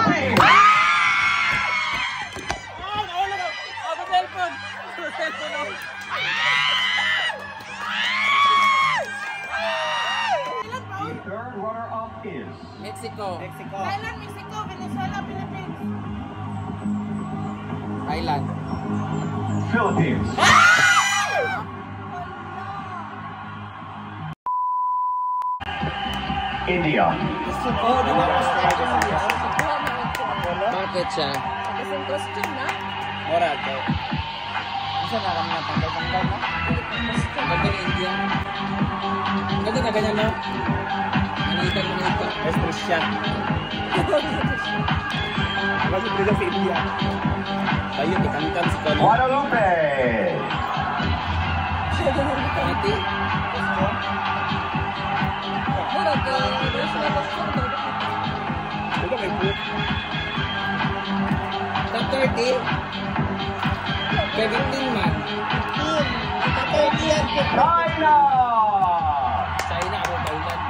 Philippines! The third runner-up is Mexico. Thailand, Mexico, Venezuela, Philippines. Thailand. Philippines. India. Bakit siya? Kasing costume na. Moral ko. Isa na kami ng panggal-panggal na. Ang ganda ng India. Ang ganda na ganyan na. Manitan. Es Christian. Masih beda sa India. Tayo, tikangkan sa kanan. Guadalupe. Mati. Top 30. Kevin Tingman. China. China ako, Thailand.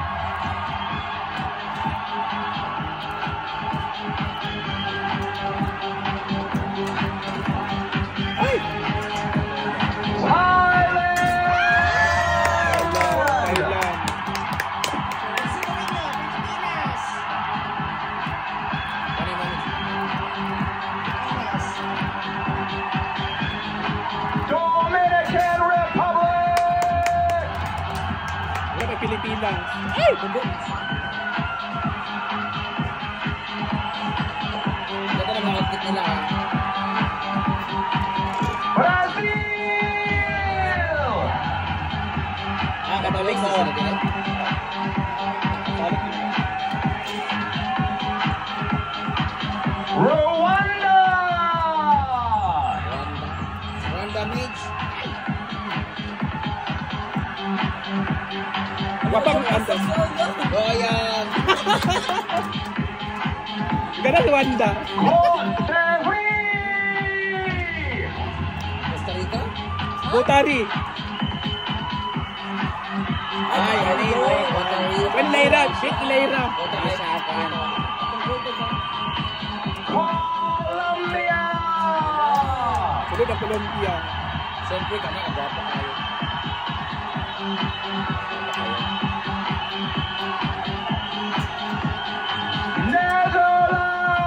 Ay! Thailand. Dominican Republic. Wala may Pilipinas. Ay! Ganda na mga outfit nila. Brazil. Katawig sa sana din. Rwanda. Rwanda Beach. Wapang Wanda. Oh, yan. Ganun Wanda. Costa Rica. Costa Rica? Butari. Ay, ano yun? Costa Rica. When Leira. Big Leira. Costa Rica. Colombia. Sunod ang Colombia. Siyempre kami, ang gwapo kayo.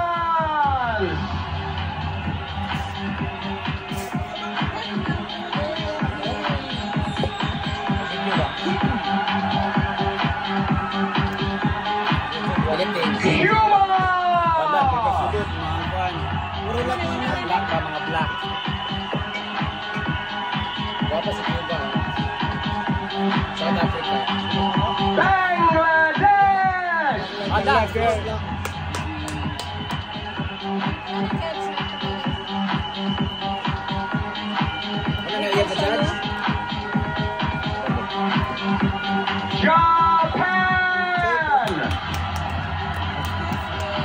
Netherlands. Philippines. Cuba. Puro lang mga black ba, mga black. Gwapo sa Cuba. South Africa. Bangladesh. Bangladesh. Ano na iyan sa judge? Japan.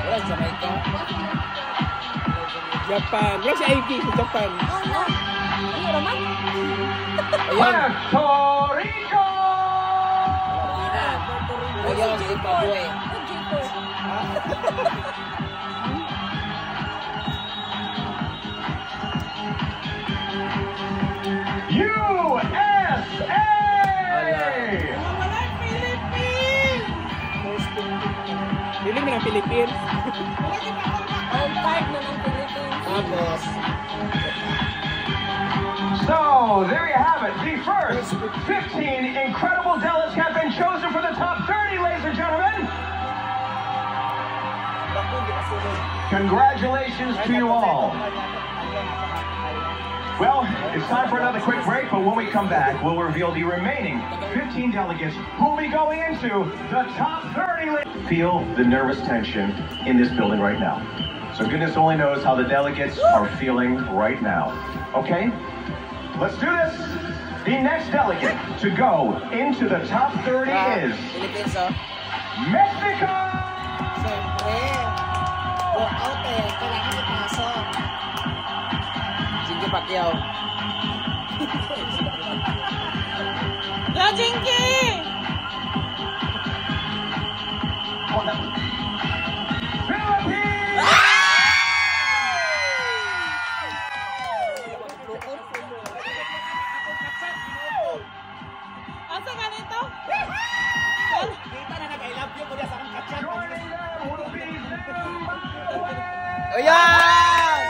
Wala, Jamaica. Japan. Wala si Ivy sa Japan. Ayan. Puerto Rico. Ayan, Zimbabwe. USA. Piling mo ng Philippines. Tapos, So, there you have it. The first 15 incredible delegates have been chosen for the top 30, ladies and gentlemen. Congratulations to you all. Well, it's time for another quick break, but when we come back, we'll reveal the remaining 15 delegates who will be going into the top 30. Feel the nervous tension in this building right now. So goodness only knows how the delegates are feeling right now. Okay? Let's do this. The next delegate to go into the top 30 is Philippines, oh. Mexico! Siyempre. Go out eh. Kailangan ipasok. Jinky Pacquiao. Go, Jinky! Philippines! ito? Kita na nag-I love you ko sa akong kachat. Joining them will be Zimbabwe. Ayan!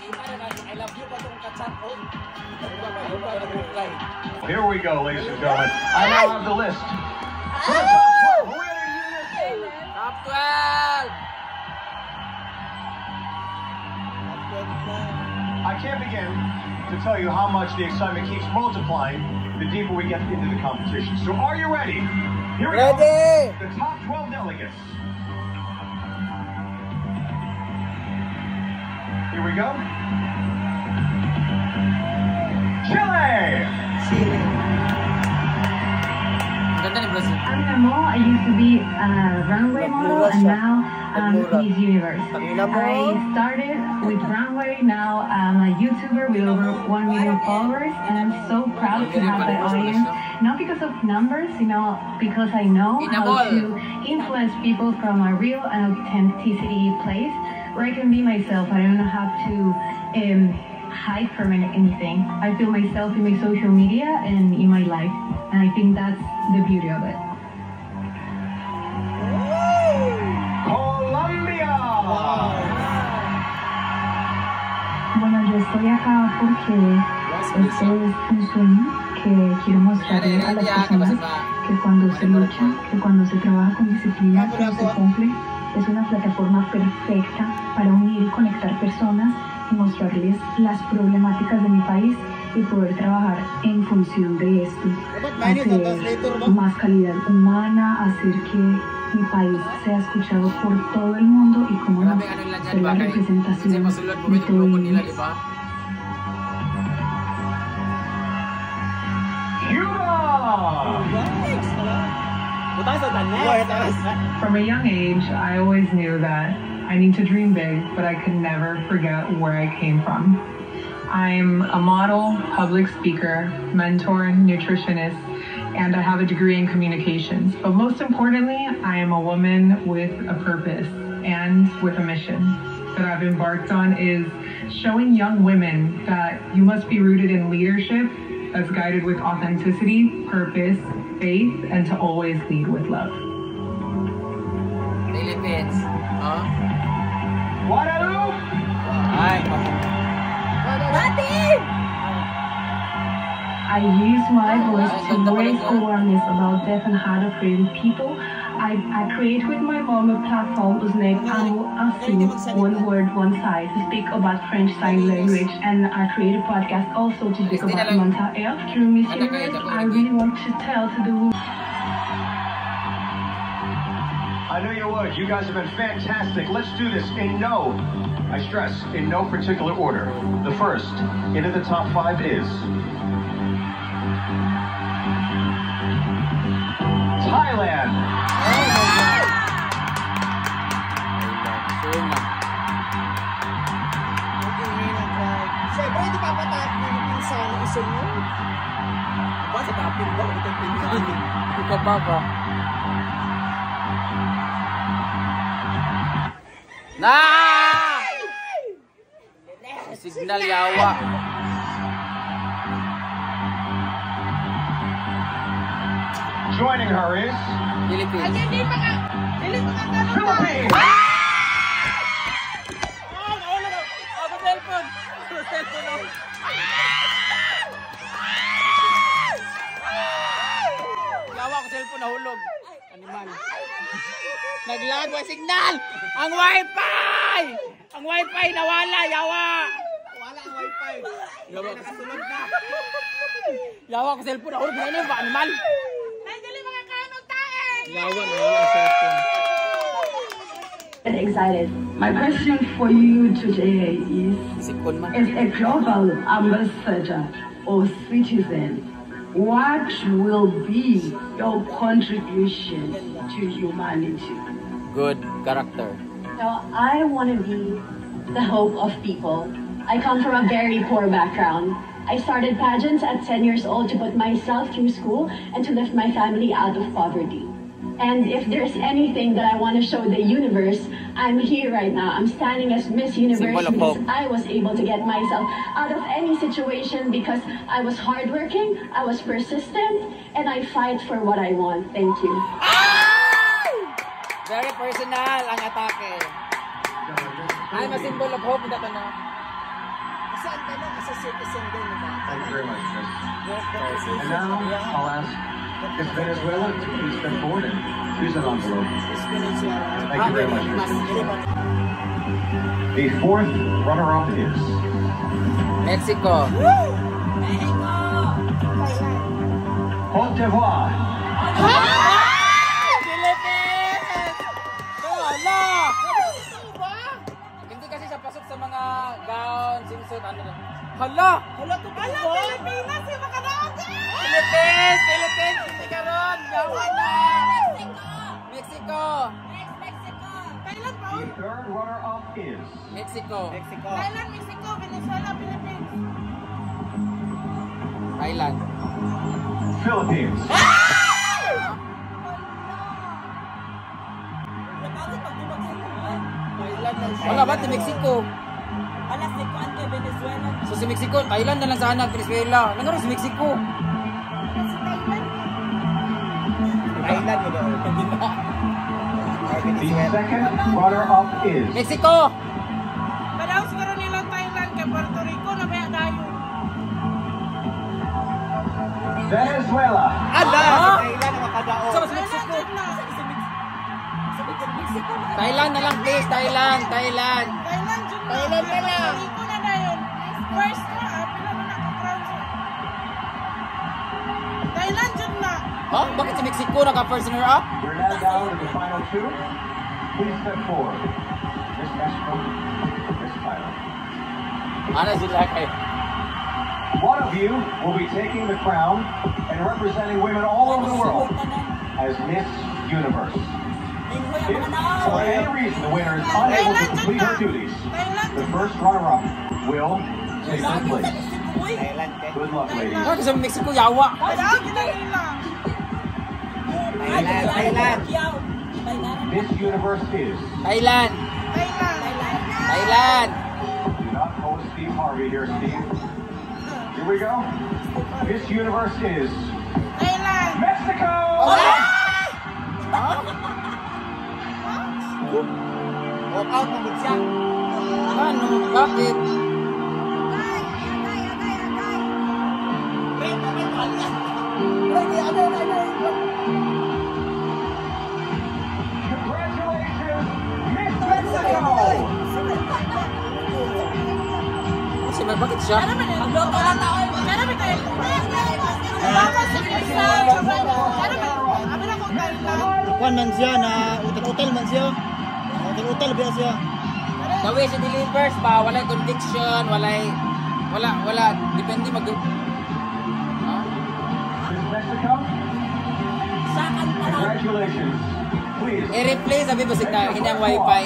Kita na nag-I love you pa itong kachat. Here we go, ladies and gentlemen. I now have the list. For the top 12, we're going to do this. Top 12! I can't begin to tell you how much the excitement keeps multiplying the deeper we get into the competition. So are you ready? Here we go. The top 12 delegates. Here we go. Chile! Ganda ni Brazil. I'm Namo. I used to be a runway model and now I'm Miss Universe. I started with runway, now I'm a YouTuber with over 1 million followers, and I'm so proud to have that audience. Not because of numbers, because I know how to influence people from a real and authenticity place where I can be myself. I don't have to hide from anything. I feel myself in my social media and in my life, and I think that's the beauty of it. Colombia! Bueno, yo estoy acá porque este es un sueño que quiero mostrarle a las personas que cuando se lucha, que cuando se trabaja con disciplina, todo se cumple. Es una plataforma perfecta para unir y conectar personas y mostrarles las problemáticas de mi país y poder trabajar en función de esto, hacer más calidad humana, hacer que mi país sea escuchado por todo el mundo y como no, ser la representación de todo el mundo. From a young age, I always knew that I need to dream big, but I could never forget where I came from. I'm a model, public speaker, mentor, nutritionist, and I have a degree in communications. But most importantly, I am a woman with a purpose and with a mission that I've embarked on is showing young women that you must be rooted in leadership that's guided with authenticity, purpose, faith, and to always lead with love. Philippines. Guadalupe! I use my voice to raise awareness about deaf and hard of hearing people. I create with my mom a platform whose name Amu Asu, one word, one side, to speak about French Sign Language, and I create a podcast also to speak about mental health. Through Miss Universe, I really want to tell to the world. I knew you would. You guys have been fantastic. Let's do this in I stress, in no particular order. The first into the top 5 is Thailand. Siyempre, hindi pa patap na pinsan isun mo. Ba sa tapin ba? Ito pinsan. Ito ba ba? Signal yawa. Joining her is Philippines. Philippines. Yawa ko cellphone nahulog. Animal. Naglag wa signal. Ang wifi! Ang wifi nawala, yawa. Wala ang wifi. Yawa ko sunod na. Yawa ko cellphone nahulog na ba animal. Dali mga kanong tae. Yawa na ang cellphone. Excited. My question for you today is, as a global ambassador or citizen, what will be your contribution to humanity? Good character. So I want to be the hope of people. I come from a very poor background. I started pageants at 10 years old to put myself through school and to lift my family out of poverty. And if there's anything that I want to show the universe, I'm here right now. I'm standing as Miss Universe because I was able to get myself out of any situation because I was hardworking, I was persistent, and I fight for what I want. Thank you. Very personal ang atake. I'm a symbol of hope. Dato na. Saan ka na? As a citizen din, diba? Thank you very much, Miss. And now, I'll ask Miss Venezuela to please step forward and choose an envelope. Thank you very much, Miss. The fourth runner-up is Mexico. Cote d'Ivoire. Philippines! Wala! Hindi kasi siya pasok sa mga gown, swimsuit, ano na. Hala! Hala, to ba? Pilipinas, yung makaraga! Philippines! Philippines! Hindi ka ron! Yawa na! Mexico! Thailand pa? The third runner-up is Mexico. Thailand, Mexico, Venezuela, Philippines. Thailand. Philippines. Wala ba? Mexico. Alas, sikuan kay Venezuela. So si Mexico, Thailand na lang sana, Venezuela. Nangaro si Mexico. Thailand mo daw. The second runner-up is Mexico! Pero siguro nila Thailand kay Puerto Rico na may dayo. Venezuela. Ala! Thailand ang makadaon. So mas Mexico. Mexico. Thailand na lang please, Thailand. Thailand dyan na. Thailand na lang. Puerto Rico na dayon. First na, pila na naka-crown siya. Thailand dyan na. Oh, bakit si Mexico naka-first runner-up? We're now down to the final two. Please step forward. Miss Mexico, Miss Thailand. Ano sila kayo? One of you will be taking the crown and representing women all over the world as Miss Universe. If for any reason the winner is unable to complete her duties, the first runner-up will take her place. Good luck, ladies. Bakit sa Mexico yawa? Thailand, nila. Thailand. Miss Universe is. Thailand. Thailand. Do not hold Steve Harvey here, Steve. Here we go. Miss Universe is. Thailand. Mexico! Walk out ng siya. Ano? Bakit? Congratulations, Miss Mexico! Kasi bakit siya? Ang loto lang tao. Pero may tayo. Baka si Krista. Pero may abi na kung Thailand. Kuan man siya na utal-utal man siya. Utal-utal biya siya. The way she delivers ba? Walay conviction, wala. Depende mag... Miss Mexico? Congratulations. Please. I-replay sabi ba signa, kanyang wifi.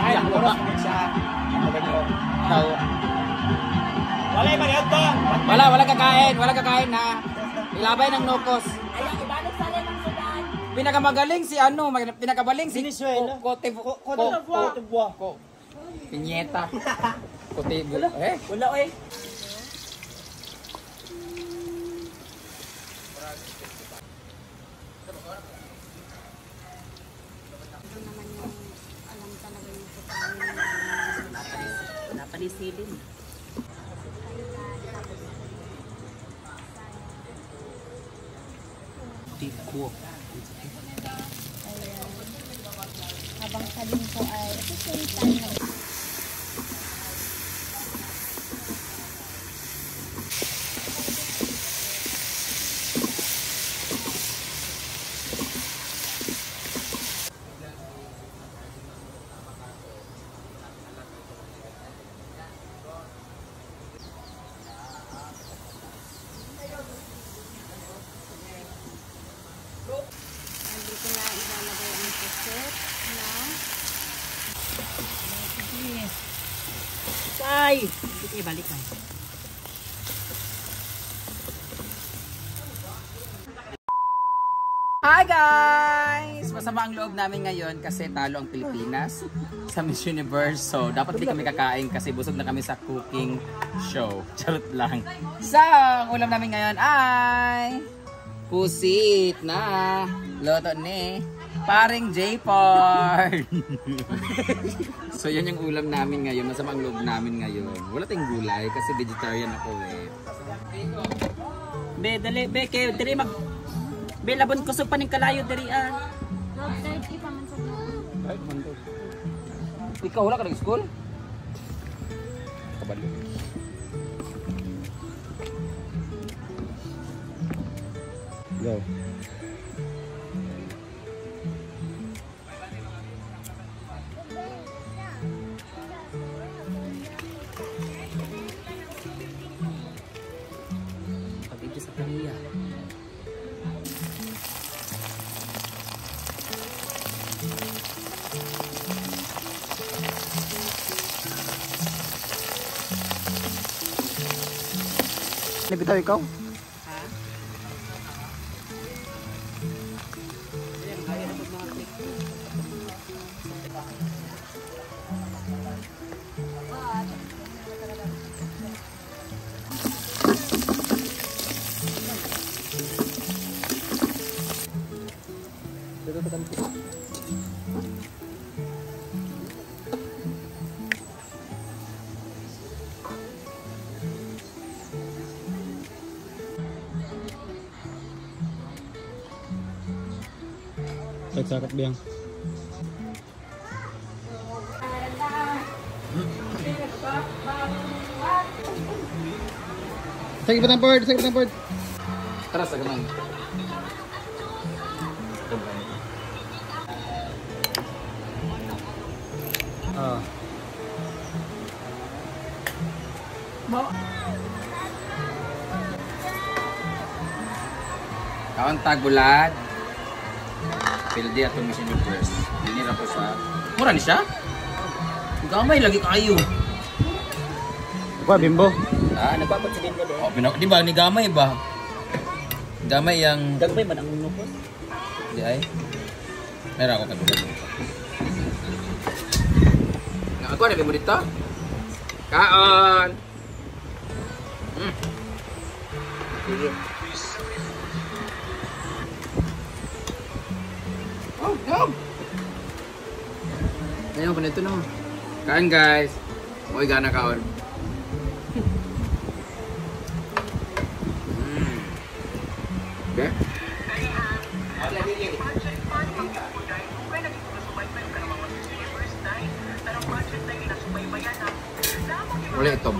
Ay, oras man siya. Tao. Wala man yun to. Wala kakain na. Ilabay ng nokos. Pinakamagaling si ano, pinakabaling si Venezuela. Cote d'Ivoire. Piñeta. Cote d'Ivoire. Wala oy. Napanisilin. Habang saling ko ay at the same time na dito na ilalagay ang cassette na Tay! Hindi kayo balikan. Hi guys! Masama ang loob namin ngayon kasi talo ang Pilipinas sa Miss Universe. So, dapat di kami kakain kasi busog na kami sa cooking show. Charot lang. So, ang ulam namin ngayon ay pusit na loto ni Paring J-Pard. So, yan yung ulam namin ngayon. Masama ang loob namin ngayon. Wala tayong gulay kasi vegetarian ako eh. Be, dali, be, kayo, dali mag... Be, labon kusog pa ng kalayo, dali ah. Ikaw, wala ka nag-school? Kabalo. Go. Pag-ibig sa kaniya. Bitaw ikaw? Ha? Sakit biyang. Sakit pa ng board, sakit pa ng board. Tara sa gaman. Kaon tagulad. Pildi atong Miss Universe. Dinira ko sa... Mura ni siya? Gamay lagi kayo. Apa bimbo? Ah, Nagpapat si Bimbo doon. oh, di ba ni gamay ba? Gamay yang... Dagpay man ang nunupos. Di ay. Meron ako katulad. Ako na mo dito. Kaon. Sige. Oh, no. Ayaw pa nito no. Kain guys. Mo'y gana kaon. Okay? Wala itong.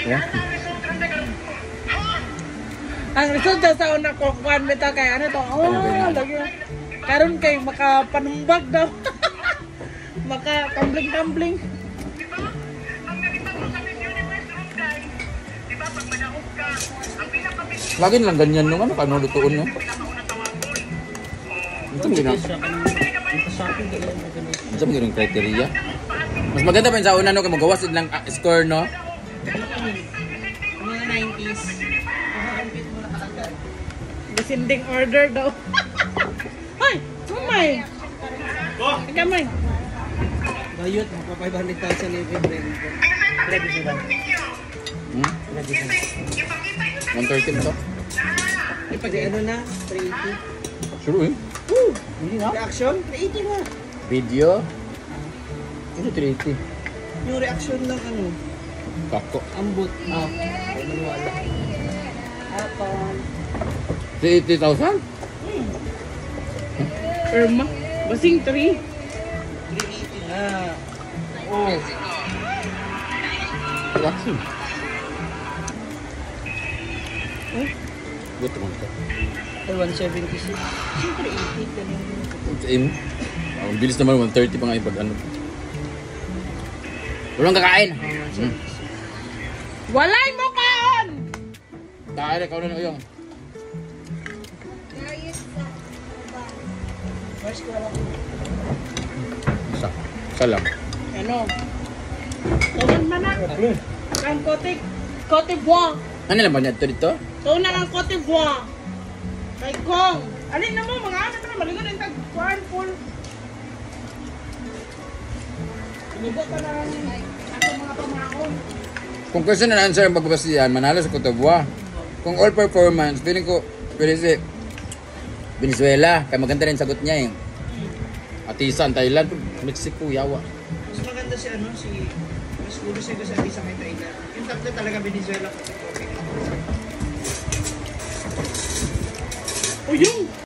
Yeah. Ang resulta sa una ko kuan beta kay ano to. Lagi. Karon kay makapanumbag daw. Maka-tumbling-tumbling. Lagi lang ganyan nung ano kano lutuon no. Ito mo gina. Ito mo ginang criteria. Mas maganda pa sa una no kay magawas lang score no. Mga 90s. Descending order daw. Hoy! Sumay! Gamay! Bayot, mapapay-balik sa living room. Ready sila. Ready sila. 130 to? Ipag ano na? 380. Sure eh. Woo! Reaction? 380 na. Video? Ano 380? Yung reaction ng ano? Kako. Ambot. Ay maniwala. Hapon. 380,000? Irma? Basing 3? 380 na. Oh. Reaction. Buto mo ito. Ay, 176. Siyempre, 80 ka Aim. Ang bilis naman, 130 pa nga yung pag-ano. Walang kakain. Walay mo kaon! Dahil ikaw na yung Isa lang. Ano? Tuman manak. Ang Cote d'Ivoire. Ano lang ba niya dito? Tuna ang Cote d'Ivoire. Kay Kong. Alin na mo, mga anak na maligon yung tag-kuhan full. Inibo ka lang ato mga pamahon. Kung question and answer ang pagbabasihan, manalo sa Cote d'Ivoire. Kung all performance, feeling ko, pwede si Venezuela. Kaya maganda rin sagot niya eh. Atisan, Thailand, Mexico, Yawa. Mas maganda si ano, mas ulo siya sa Atisan kay Thailand. Yung tatlo talaga Venezuela. O yung!